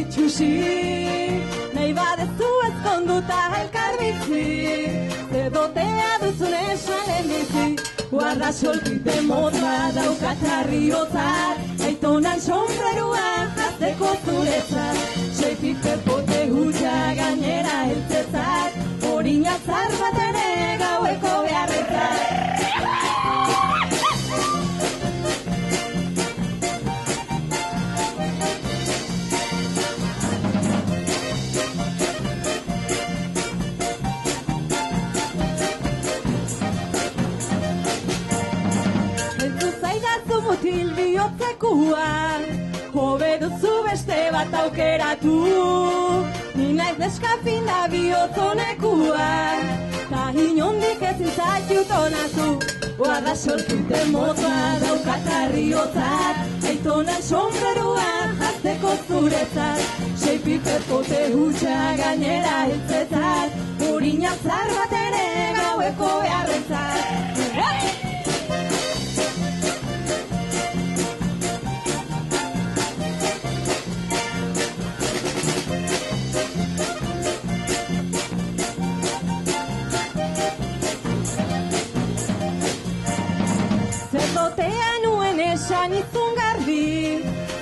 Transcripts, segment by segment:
itxusi, nahi badezu ezkonduta elkarbizi, zedotea duzun esan lehenbizi. Guarda solkite motua daukatzarri otzat, aitonan sombrerua jazteko zuretzat, seipiper pote hutsa gainera heltzezat, orina zar bat ere gaueko beharretzat. Mutil bihotzekua, hobe duzu beste bat aukeratu, ni naiz neskapina bihotzonekua, ta inondik ezin zaitut onartu. Guarda solkite motua daukatzarri otzat, aitonan sombrerua jazteko zuretzat, seipiper pote hutsa gainera heltzezat, urina zar bat ere gaueko beharretzat. Zerdotea nuen esan izun garbi,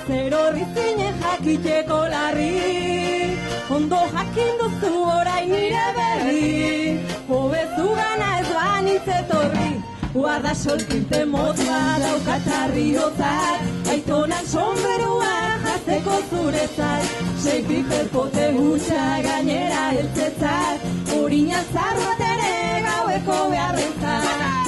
zer horri zinen jakiteko larri, ondo jakin duzu orain nire berri, hobezu gana ez banitz etorri. Guarda solkite motua daukatzarri otzat, aitonan sombrerua jazteko zuretzat, seipiper pote hutsa gainera heltzezat, orina zar bat ere gaueko beharretzat.